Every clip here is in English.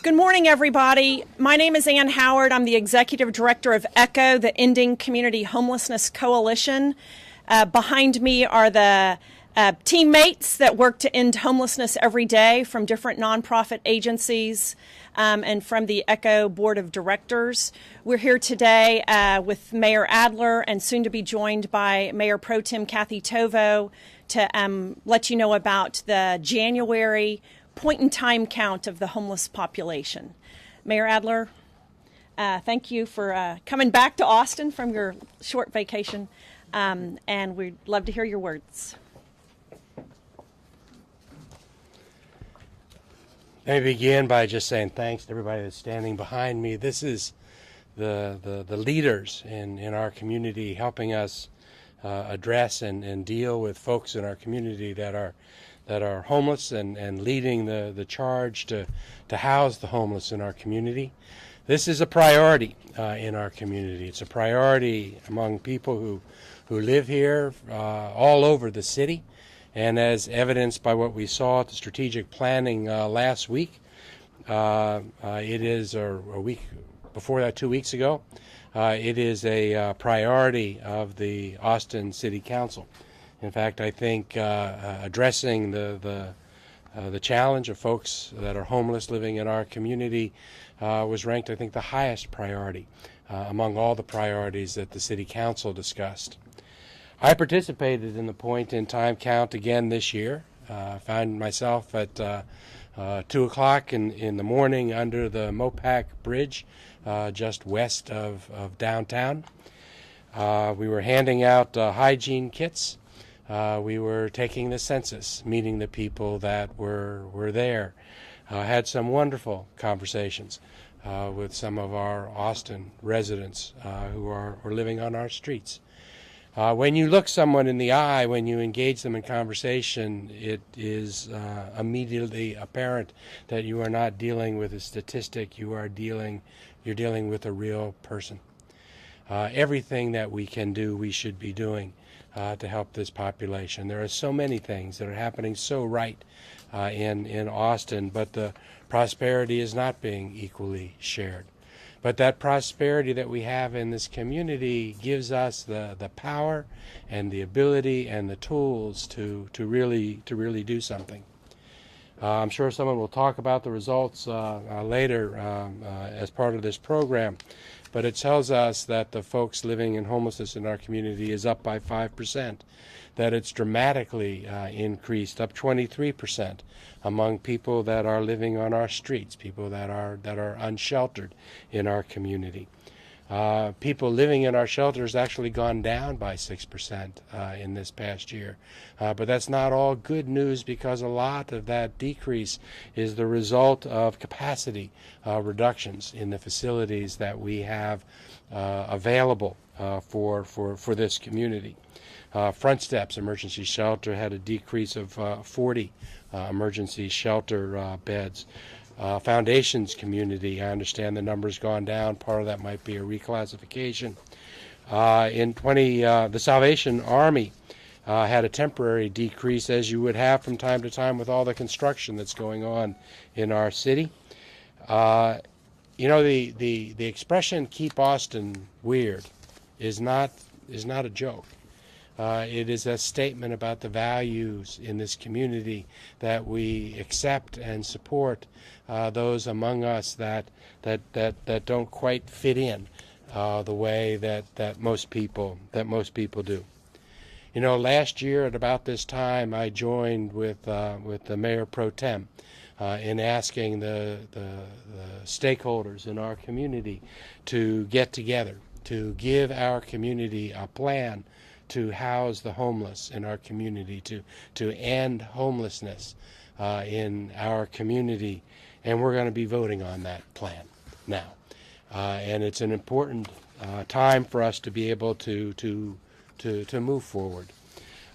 Good morning, everybody. My name is Ann Howard. I'm the Executive Director of ECHO, the Ending Community Homelessness Coalition. Behind me are the teammates that work to end homelessness every day from different nonprofit agencies and from the ECHO Board of Directors. We're here today with Mayor Adler and soon to be joined by Mayor Pro Tem Kathy Tovo to let you know about the January point-in-time count of the homeless population. Mayor Adler, thank you for coming back to Austin from your short vacation, and we'd love to hear your words. Let me begin by just saying thanks to everybody that's standing behind me. This is the leaders in our community helping us address and deal with folks in our community that are homeless and leading the charge to house the homeless in our community. This is a priority in our community. It's a priority among people who live here all over the city. And as evidenced by what we saw at the strategic planning last week, it is, or a week before that, 2 weeks ago, it is a priority of the Austin City Council. In fact, I think addressing the challenge of folks that are homeless living in our community was ranked, I think, the highest priority among all the priorities that the City Council discussed. I participated in the point-in-time count again this year. I found myself at 2 o'clock in the morning under the Mopac Bridge just west of downtown. We were handing out hygiene kits. We were taking the census, meeting the people that were there. Had some wonderful conversations with some of our Austin residents who are living on our streets. When you look someone in the eye, when you engage them in conversation, it is immediately apparent that you are not dealing with a statistic. You're dealing with a real person. Everything that we can do, we should be doing to help this population. There are so many things that are happening so right in Austin, but the prosperity is not being equally shared. But that prosperity that we have in this community gives us the power and the ability and the tools to really do something. I'm sure someone will talk about the results later as part of this program, but it tells us that the folks living in homelessness in our community is up by 5%, that it's dramatically increased, up 23% among people that are living on our streets, people that are unsheltered in our community. People living in our shelters actually gone down by 6% in this past year. But that's not all good news, because a lot of that decrease is the result of capacity reductions in the facilities that we have available for this community. Front Steps Emergency Shelter had a decrease of 40 emergency shelter beds. Foundations Community, I understand the number's gone down. Part of that might be a reclassification. The Salvation Army had a temporary decrease, as you would have from time to time with all the construction that's going on in our city. The expression "keep Austin weird" is not a joke. It is a statement about the values in this community that we accept and support those among us that don't quite fit in the way that most people do. Last year at about this time, I joined with the Mayor Pro Tem in asking the stakeholders in our community to get together, to give our community a plan to house the homeless in our community, to end homelessness in our community, and we're going to be voting on that plan now. And it's an important time for us to be able to move forward.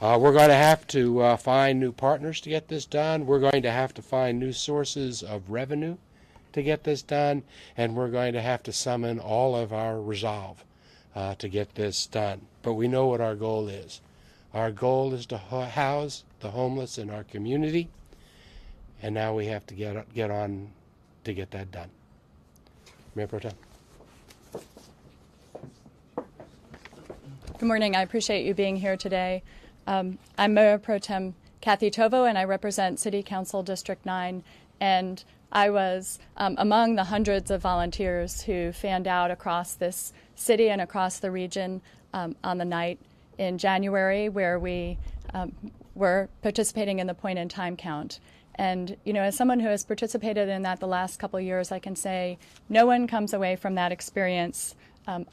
We're going to have to find new partners to get this done. We're going to have to find new sources of revenue to get this done, and we're going to have to summon all of our resolve to get this done. But we know what our goal is. Our goal is to house the homeless in our community, and now we have to get on to get that done. Mayor Pro Tem. Good morning. I appreciate you being here today. I'm Mayor Pro Tem Kathy Tovo, and I represent City Council District 9. And I was among the hundreds of volunteers who fanned out across this city and across the region on the night in January where we were participating in the point-in-time count. And, you know, as someone who has participated in that the last couple of years, I can say no one comes away from that experience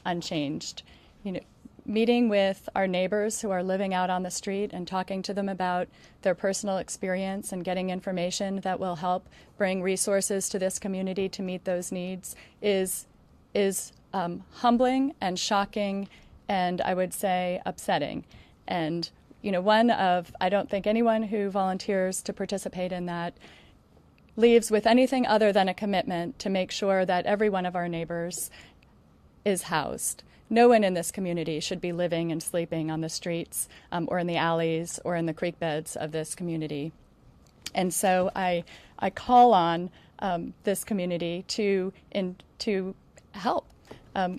unchanged. You know, meeting with our neighbors who are living out on the street and talking to them about their personal experience and getting information that will help bring resources to this community to meet those needs is humbling and shocking and I would say upsetting. And, you know, I don't think anyone who volunteers to participate in that leaves with anything other than a commitment to make sure that every one of our neighbors is housed. No one in this community should be living and sleeping on the streets or in the alleys or in the creek beds of this community. And so I call on this community to help.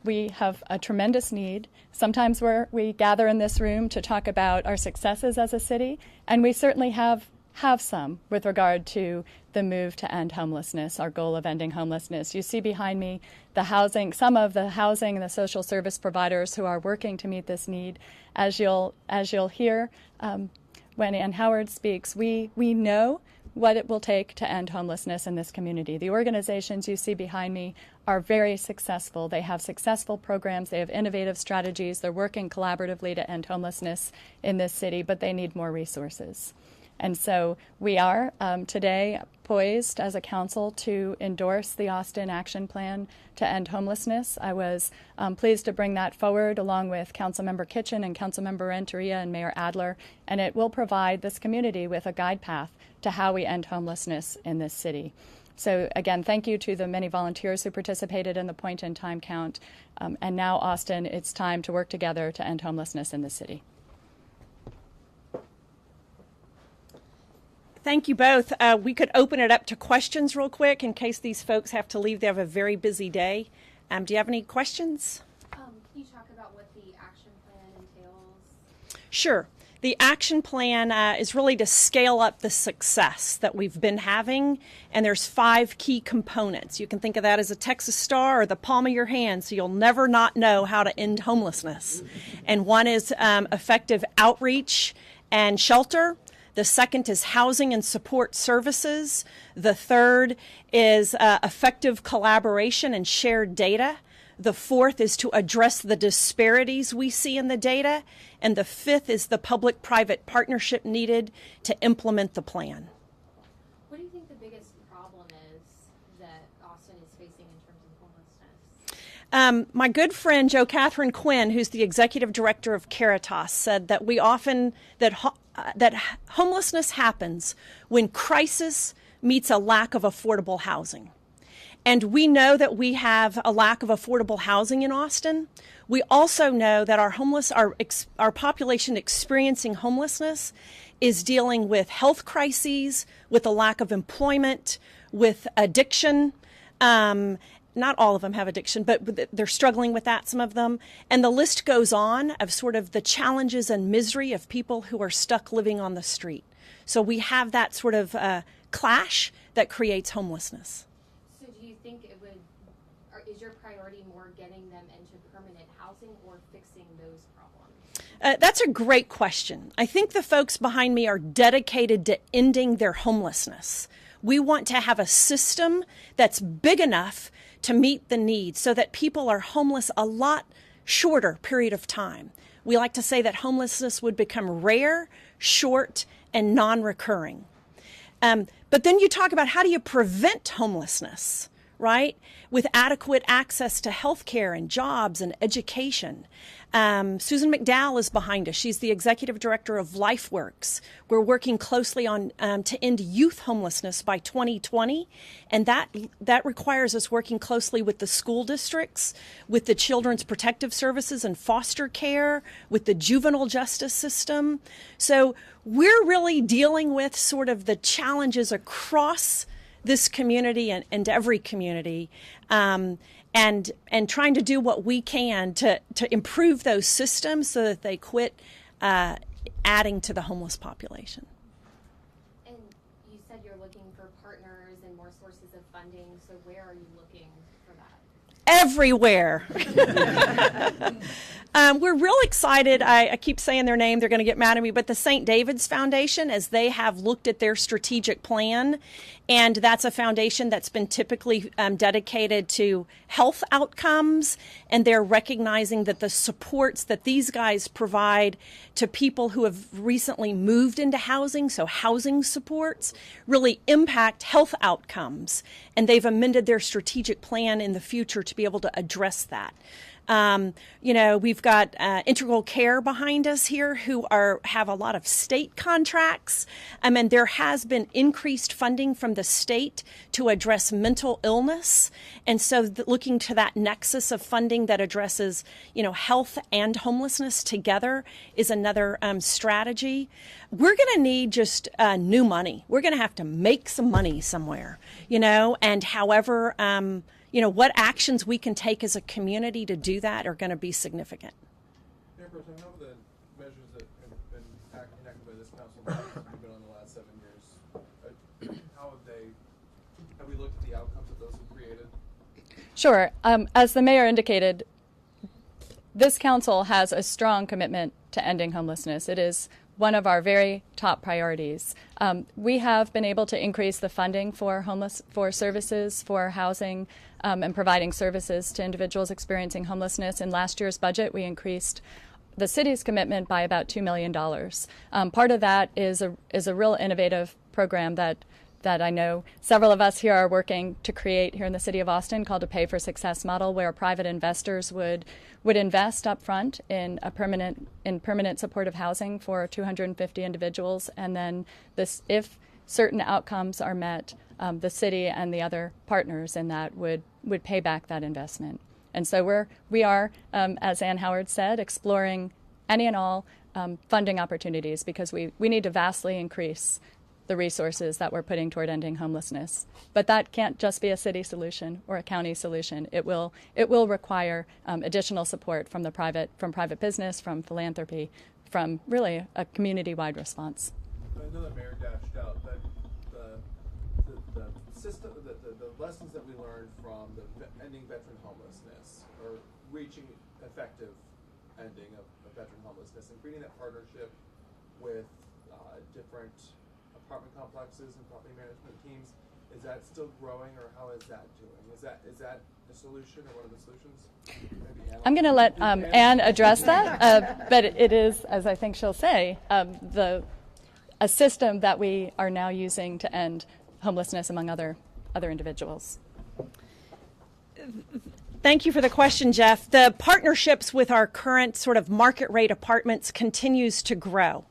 We have a tremendous need. Sometimes we gather in this room to talk about our successes as a city, and we certainly have some with regard to the move to end homelessness, our goal of ending homelessness. You see behind me some of the housing and the social service providers who are working to meet this need. As you'll hear when Ann Howard speaks, we know what it will take to end homelessness in this community. The organizations you see behind me are very successful. They have successful programs. They have innovative strategies. They're working collaboratively to end homelessness in this city, but they need more resources. And so we are today poised as a council to endorse the Austin Action Plan to end homelessness. I was pleased to bring that forward along with Councilmember Kitchen and Councilmember Renteria and Mayor Adler, and it will provide this community with a guide path to how we end homelessness in this city. So again, thank you to the many volunteers who participated in the point-in-time count. And now, Austin, it's time to work together to end homelessness in this city. Thank you both. We could open it up to questions real quick in case these folks have to leave. They have a very busy day. Do you have any questions? Can you talk about what the action plan entails? Sure. The action plan is really to scale up the success that we've been having, and there's 5 key components. You can think of that as a Texas star or the palm of your hand, so you'll never not know how to end homelessness. And one is effective outreach and shelter. The second is housing and support services. The third is effective collaboration and shared data. The fourth is to address the disparities we see in the data. And the fifth is the public-private partnership needed to implement the plan. What do you think the biggest problem is that Austin is facing in terms of homelessness? My good friend Jo Catherine Quinn, who's the executive director of Caritas, said that that homelessness happens when crisis meets a lack of affordable housing. And we know that we have a lack of affordable housing in Austin. We also know that our population experiencing homelessness is dealing with health crises, with a lack of employment, with addiction. Not all of them have addiction, but they're struggling with that, some of them. And the list goes on of sort of the challenges and misery of people who are stuck living on the street. So we have that sort of clash that creates homelessness. So do you think is your priority more getting them into permanent housing or fixing those problems? That's a great question. I think the folks behind me are dedicated to ending their homelessness. We want to have a system that's big enough to meet the needs so that people are homeless a lot shorter period of time. We like to say that homelessness would become rare, short, and non-recurring. But then you talk about how do you prevent homelessness, right? With adequate access to health care and jobs and education. Susan McDowell is behind us. She's the executive director of LifeWorks. We're working closely on to end youth homelessness by 2020, and that requires us working closely with the school districts, with the Children's Protective Services and foster care, with the juvenile justice system. So we're really dealing with sort of the challenges across this community and every community, and trying to do what we can to improve those systems so that they quit adding to the homeless population. And you said you're looking for partners and more sources of funding, so where are you looking for that? Everywhere. We're real excited. I keep saying their name. They're going to get mad at me. But the St. David's Foundation, as they have looked at their strategic plan, and that's a foundation that's been typically dedicated to health outcomes, and they're recognizing that the supports that these guys provide to people who have recently moved into housing, so housing supports, really impact health outcomes. And they've amended their strategic plan in the future to be able to address that. We've got Integral Care behind us here who have a lot of state contracts. And there has been increased funding from the state to address mental illness. And so looking to that nexus of funding that addresses, health and homelessness together is another strategy. We're going to need just new money. We're going to have to make some money somewhere, and however, what actions we can take as a community to do that are going to be significant. Mayor Pro Tem, how have the measures that have been enacted by this council have been on the last 7 years? Have we looked at the outcomes that those have created? Sure. As the mayor indicated, this council has a strong commitment to ending homelessness. It is one of our very top priorities. We have been able to increase the funding for services, for housing, and providing services to individuals experiencing homelessness. In last year's budget, we increased the city's commitment by about $2 million. Part of that is a real innovative program that I know several of us here are working to create here in the city of Austin, called a Pay for Success model, where private investors would invest up front in permanent supportive housing for 250 individuals, and then if certain outcomes are met, the city and the other partners in that would pay back that investment. And so we are, as Ann Howard said, exploring any and all funding opportunities, because we need to vastly increase the resources that we're putting toward ending homelessness. But that can't just be a city solution or a county solution. It will require additional support from private business, from philanthropy, from really a community-wide response. I know the mayor dashed out that the system, the lessons that we learned from the ending veteran homelessness, or reaching effective ending of veteran homelessness, and creating that partnership with different apartment complexes and property management teams, is that still growing, or how is that doing? Is that a solution, or one of the solutions? I'm going to let Ann address that, but it is, as I think she'll say, a system that we are now using to end homelessness among other individuals. Thank you for the question, Jeff. The partnerships with our current sort of market rate apartments continues to grow.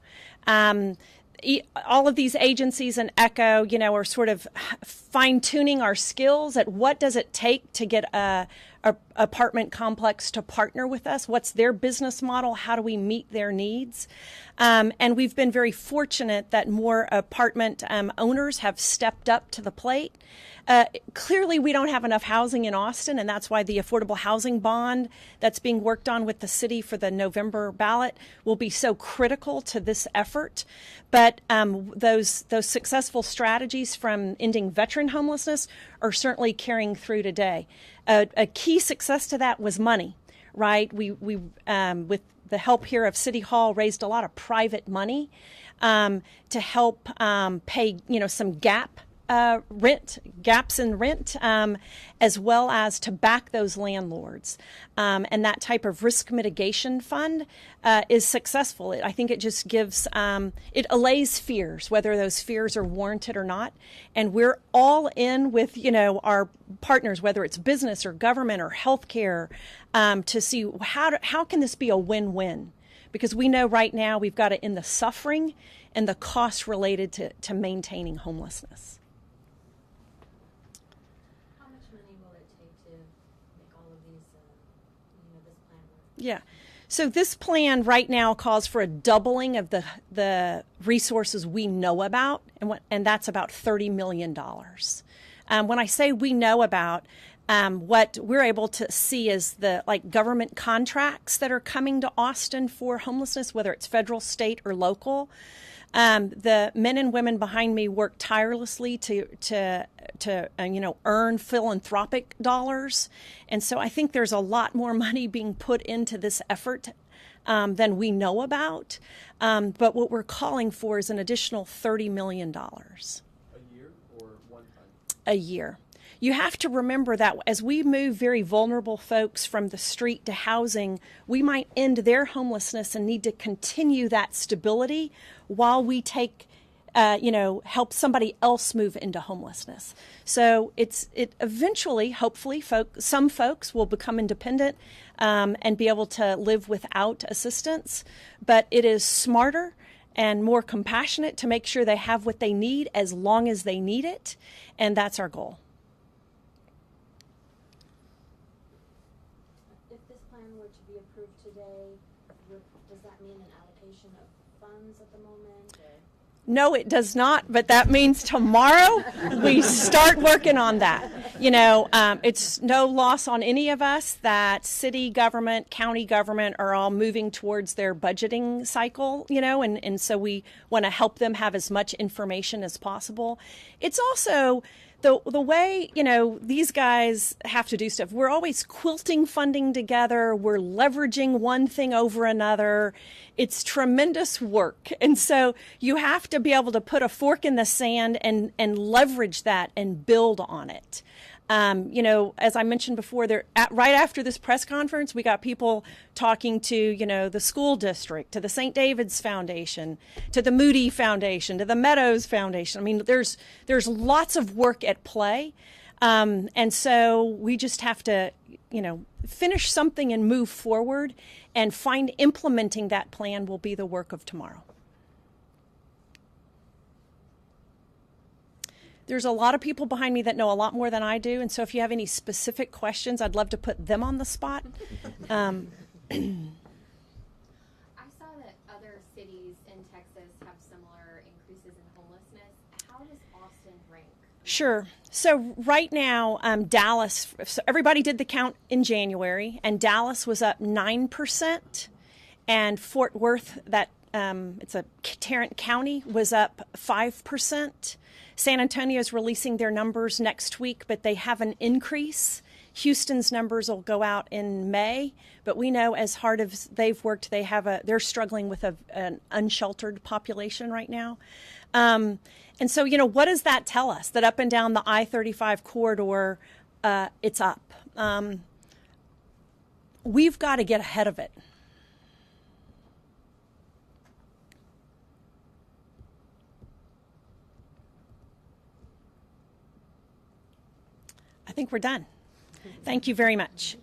All of these agencies and ECHO, are sort of fine-tuning our skills at what does it take to get a apartment complex to partner with us. What's their business model? How do we meet their needs? And we've been very fortunate that more apartment owners have stepped up to the plate. Clearly, we don't have enough housing in Austin, and that's why the affordable housing bond that's being worked on with the city for the November ballot will be so critical to this effort. But those successful strategies from ending veteran homelessness are certainly carrying through today. A key success to that was money, right? We with the help here of City Hall, raised a lot of private money to help pay, some gaps in rent, as well as to back those landlords. And that type of risk mitigation fund is successful. I think it just gives, it allays fears, whether those fears are warranted or not. And we're all in with, our partners, whether it's business or government or healthcare, to see how can this be a win-win? Because we know right now we've got to end the suffering and the costs related to maintaining homelessness. How much money will it take to make all of these, this plan work? Yeah. So this plan right now calls for a doubling of the resources we know about, and that's about $30 million. When I say we know about, what we're able to see is the government contracts that are coming to Austin for homelessness, whether it's federal, state, or local. The men and women behind me work tirelessly to earn philanthropic dollars, and so I think there's a lot more money being put into this effort than we know about. But what we're calling for is an additional $30 million A year or one time? a year. You have to remember that as we move very vulnerable folks from the street to housing, we might end their homelessness and need to continue that stability while we take, help somebody else move into homelessness. So it eventually, hopefully, some folks will become independent and be able to live without assistance. But it is smarter and more compassionate to make sure they have what they need as long as they need it, and that's our goal. Does that mean an allocation of funds at the moment? Or? No, it does not, but that means tomorrow we start working on that. It's no loss on any of us that city government, county government are all moving towards their budgeting cycle, and so we want to help them have as much information as possible. It's also the way, these guys have to do stuff. We're always quilting funding together. We're leveraging one thing over another. It's tremendous work. And so you have to be able to put a fork in the sand and leverage that and build on it. As I mentioned before, right after this press conference, we got people talking to, the school district, to the St. David's Foundation, to the Moody Foundation, to the Meadows Foundation. I mean, there's lots of work at play. And so we just have to, finish something and move forward, and find implementing that plan will be the work of tomorrow. There's a lot of people behind me that know a lot more than I do, and so if you have any specific questions, I'd love to put them on the spot. I saw that other cities in Texas have similar increases in homelessness. How does Austin rank? Sure. So right now, Dallas, so everybody did the count in January, and Dallas was up 9%, and Fort Worth, it's a Tarrant County, was up 5%. San Antonio is releasing their numbers next week, but they have an increase. Houston's numbers will go out in May, but we know as hard as they've worked, they're struggling with an unsheltered population right now. And so, what does that tell us? That up and down the I-35 corridor, it's up. We've got to get ahead of it. I think we're done. Thank you very much.